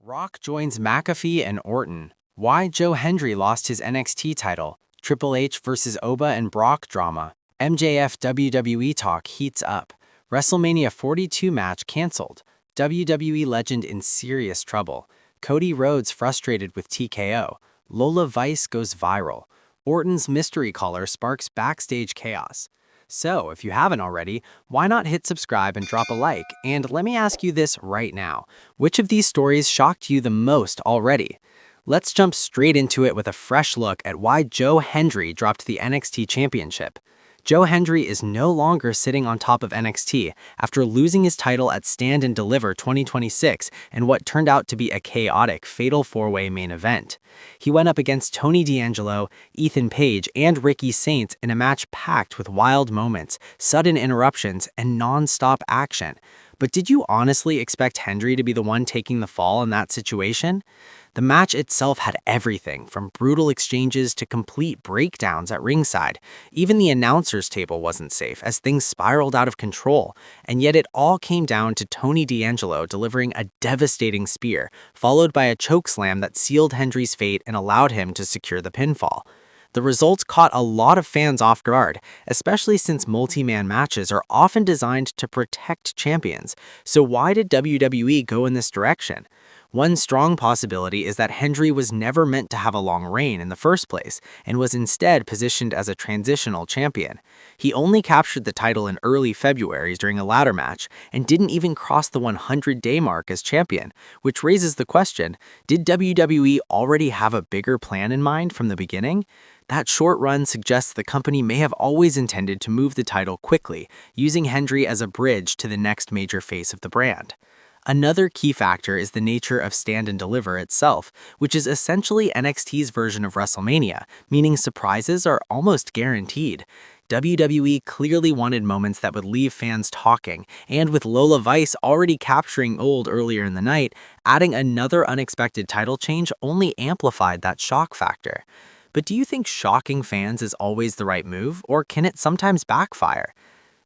Rock joins McAfee and Orton. Why Joe Hendry lost his NXT title. Triple H versus Oba and Brock drama. MJF WWE talk heats up. Wrestlemania 42 match canceled. WWE legend in serious trouble. Cody Rhodes frustrated with TKO. Lola Vice goes viral. Orton's mystery caller sparks backstage chaos. So, if you haven't already, why not hit subscribe and drop a like? And let me ask you this right now. Which of these stories shocked you the most already? Let's jump straight into it with a fresh look at why Joe Hendry dropped the NXT Championship. Joe Hendry is no longer sitting on top of NXT after losing his title at Stand and Deliver 2026 in what turned out to be a chaotic Fatal 4-Way main event. He went up against Tony D'Angelo, Ethan Page, and Ricky Saints in a match packed with wild moments, sudden interruptions, and non-stop action. But did you honestly expect Hendry to be the one taking the fall in that situation? The match itself had everything from brutal exchanges to complete breakdowns at ringside. Even the announcer's table wasn't safe as things spiraled out of control, and yet it all came down to Tony D'Angelo delivering a devastating spear, followed by a chokeslam that sealed Hendry's fate and allowed him to secure the pinfall. The results caught a lot of fans off guard, especially since multi-man matches are often designed to protect champions. So why did WWE go in this direction? One strong possibility is that Hendry was never meant to have a long reign in the first place, and was instead positioned as a transitional champion. He only captured the title in early February during a ladder match, and didn't even cross the 100-day mark as champion, which raises the question, did WWE already have a bigger plan in mind from the beginning? That short run suggests the company may have always intended to move the title quickly, using Hendry as a bridge to the next major face of the brand. Another key factor is the nature of Stand and Deliver itself, which is essentially NXT's version of Wrestlemania, meaning surprises are almost guaranteed. WWE clearly wanted moments that would leave fans talking, and with Lola Vice already capturing gold earlier in the night, adding another unexpected title change only amplified that shock factor. But do you think shocking fans is always the right move, or can it sometimes backfire?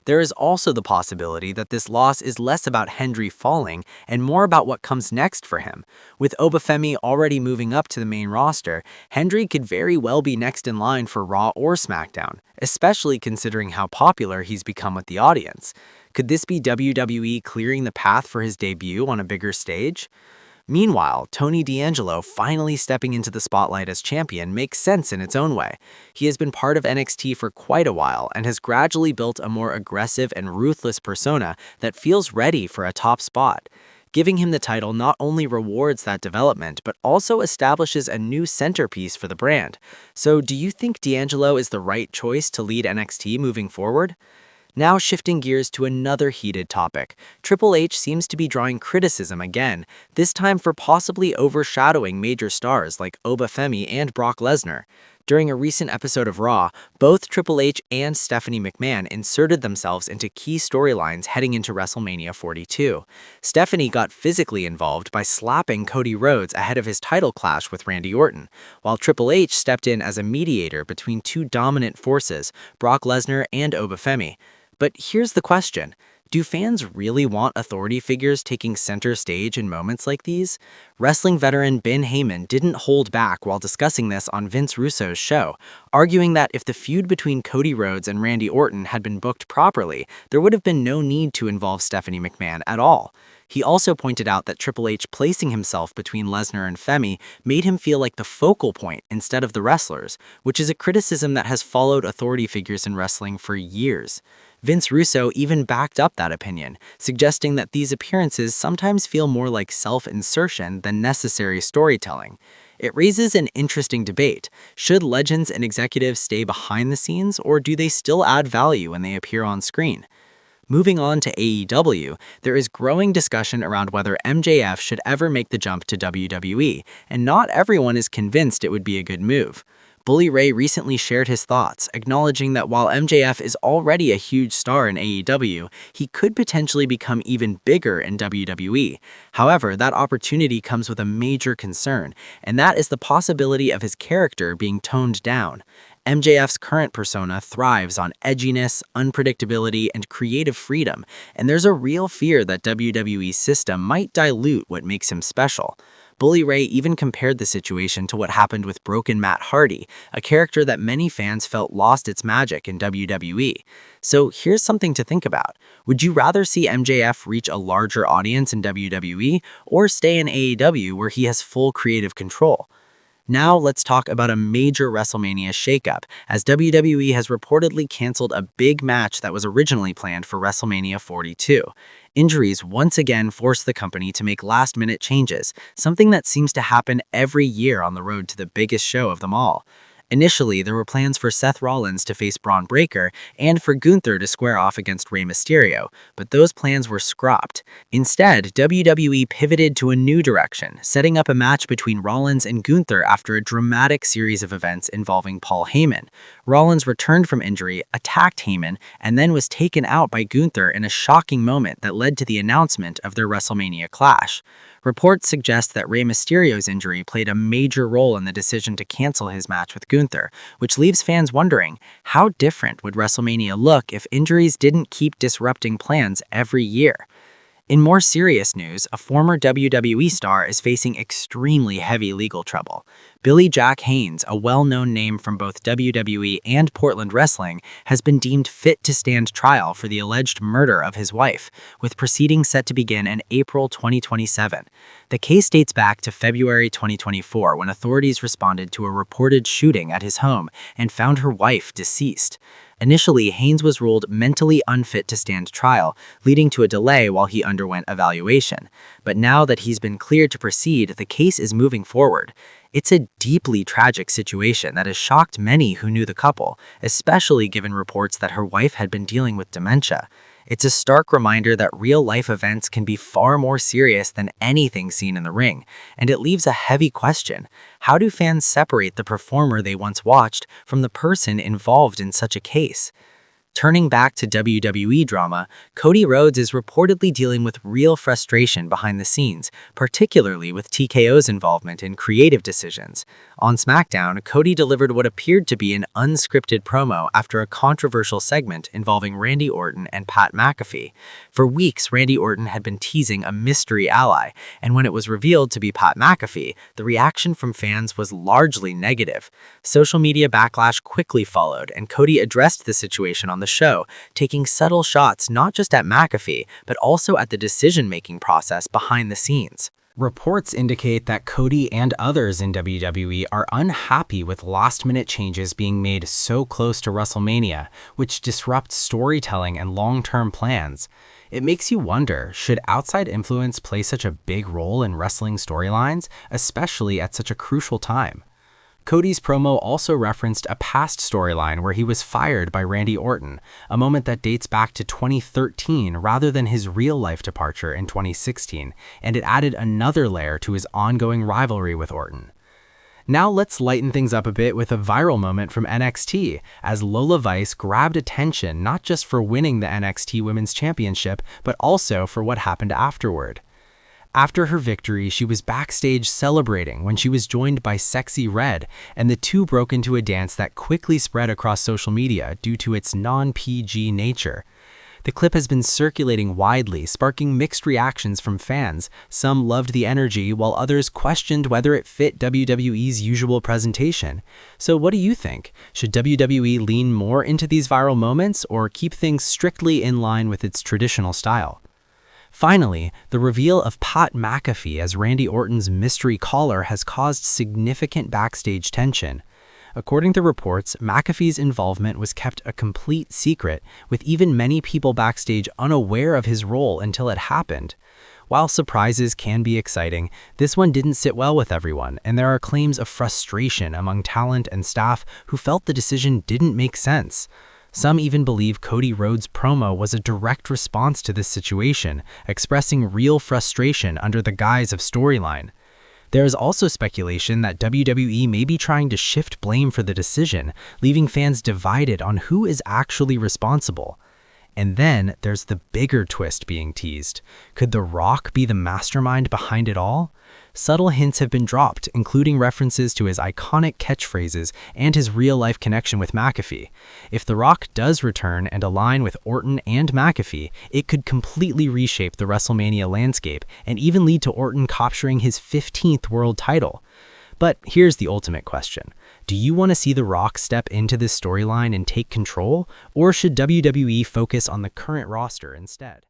There is also the possibility that this loss is less about Hendry falling and more about what comes next for him. With Oba Femi already moving up to the main roster, Hendry could very well be next in line for Raw or SmackDown, especially considering how popular he's become with the audience. Could this be WWE clearing the path for his debut on a bigger stage? Meanwhile, Tony D'Angelo finally stepping into the spotlight as champion makes sense in its own way. He has been part of NXT for quite a while and has gradually built a more aggressive and ruthless persona that feels ready for a top spot. Giving him the title not only rewards that development, but also establishes a new centerpiece for the brand. So do you think D'Angelo is the right choice to lead NXT moving forward? Now shifting gears to another heated topic, Triple H seems to be drawing criticism again, this time for possibly overshadowing major stars like Oba Femi and Brock Lesnar. During a recent episode of Raw, both Triple H and Stephanie McMahon inserted themselves into key storylines heading into WrestleMania 42. Stephanie got physically involved by slapping Cody Rhodes ahead of his title clash with Randy Orton, while Triple H stepped in as a mediator between two dominant forces, Brock Lesnar and Oba Femi. But here's the question. Do fans really want authority figures taking center stage in moments like these? Wrestling veteran Ben Heyman didn't hold back while discussing this on Vince Russo's show, arguing that if the feud between Cody Rhodes and Randy Orton had been booked properly, there would have been no need to involve Stephanie McMahon at all. He also pointed out that Triple H placing himself between Lesnar and Femi made him feel like the focal point instead of the wrestlers, which is a criticism that has followed authority figures in wrestling for years. Vince Russo even backed up that opinion, suggesting that these appearances sometimes feel more like self-insertion than necessary storytelling. It raises an interesting debate. Should legends and executives stay behind the scenes, or do they still add value when they appear on screen? Moving on to AEW, there is growing discussion around whether MJF should ever make the jump to WWE, and not everyone is convinced it would be a good move. Bully Ray recently shared his thoughts, acknowledging that while MJF is already a huge star in AEW, he could potentially become even bigger in WWE. However, that opportunity comes with a major concern, and that is the possibility of his character being toned down. MJF's current persona thrives on edginess, unpredictability, and creative freedom, and there's a real fear that WWE's system might dilute what makes him special. Bully Ray even compared the situation to what happened with Broken Matt Hardy, a character that many fans felt lost its magic in WWE. So here's something to think about. Would you rather see MJF reach a larger audience in WWE or stay in AEW where he has full creative control? Now let's talk about a major WrestleMania shakeup, as WWE has reportedly canceled a big match that was originally planned for WrestleMania 42. Injuries once again forced the company to make last-minute changes, something that seems to happen every year on the road to the biggest show of them all. Initially, there were plans for Seth Rollins to face Braun Breaker and for Gunther to square off against Rey Mysterio, but those plans were scrapped. Instead, WWE pivoted to a new direction, setting up a match between Rollins and Gunther after a dramatic series of events involving Paul Heyman. Rollins returned from injury, attacked Heyman, and then was taken out by Gunther in a shocking moment that led to the announcement of their WrestleMania clash. Reports suggest that Rey Mysterio's injury played a major role in the decision to cancel his match with Gunther, which leaves fans wondering, how different would WrestleMania look if injuries didn't keep disrupting plans every year? In more serious news, a former WWE star is facing extremely heavy legal trouble. Billy Jack Haynes, a well-known name from both WWE and Portland Wrestling, has been deemed fit to stand trial for the alleged murder of his wife, with proceedings set to begin in April 2027. The case dates back to February 2024 when authorities responded to a reported shooting at his home and found her wife deceased. Initially, Haynes was ruled mentally unfit to stand trial, leading to a delay while he underwent evaluation. But now that he's been cleared to proceed, the case is moving forward. It's a deeply tragic situation that has shocked many who knew the couple, especially given reports that her wife had been dealing with dementia. It's a stark reminder that real-life events can be far more serious than anything seen in the ring, and it leaves a heavy question. How do fans separate the performer they once watched from the person involved in such a case? Turning back to WWE drama, Cody Rhodes is reportedly dealing with real frustration behind the scenes, particularly with TKO's involvement in creative decisions. On SmackDown, Cody delivered what appeared to be an unscripted promo after a controversial segment involving Randy Orton and Pat McAfee. For weeks, Randy Orton had been teasing a mystery ally, and when it was revealed to be Pat McAfee, the reaction from fans was largely negative. Social media backlash quickly followed, and Cody addressed the situation on the show, taking subtle shots not just at McAfee, but also at the decision-making process behind the scenes. Reports indicate that Cody and others in WWE are unhappy with last-minute changes being made so close to WrestleMania, which disrupt storytelling and long-term plans. It makes you wonder, should outside influence play such a big role in wrestling storylines, especially at such a crucial time? Cody's promo also referenced a past storyline where he was fired by Randy Orton, a moment that dates back to 2013 rather than his real-life departure in 2016, and it added another layer to his ongoing rivalry with Orton. Now let's lighten things up a bit with a viral moment from NXT, as Lola Vice grabbed attention not just for winning the NXT Women's Championship, but also for what happened afterward. After her victory, she was backstage celebrating when she was joined by Sexy Red, and the two broke into a dance that quickly spread across social media due to its non-PG nature. The clip has been circulating widely, sparking mixed reactions from fans. Some loved the energy, while others questioned whether it fit WWE's usual presentation. So what do you think? Should WWE lean more into these viral moments or keep things strictly in line with its traditional style? Finally, the reveal of Pat McAfee as Randy Orton's mystery caller has caused significant backstage tension. According to reports, McAfee's involvement was kept a complete secret, with even many people backstage unaware of his role until it happened. While surprises can be exciting, this one didn't sit well with everyone, and there are claims of frustration among talent and staff who felt the decision didn't make sense. Some even believe Cody Rhodes' promo was a direct response to this situation, expressing real frustration under the guise of storyline. There is also speculation that WWE may be trying to shift blame for the decision, leaving fans divided on who is actually responsible. And then there's the bigger twist being teased. Could The Rock be the mastermind behind it all? Subtle hints have been dropped, including references to his iconic catchphrases and his real-life connection with McAfee. If The Rock does return and align with Orton and McAfee, it could completely reshape the WrestleMania landscape and even lead to Orton capturing his 15th world title. But here's the ultimate question. Do you want to see The Rock step into this storyline and take control, or should WWE focus on the current roster instead?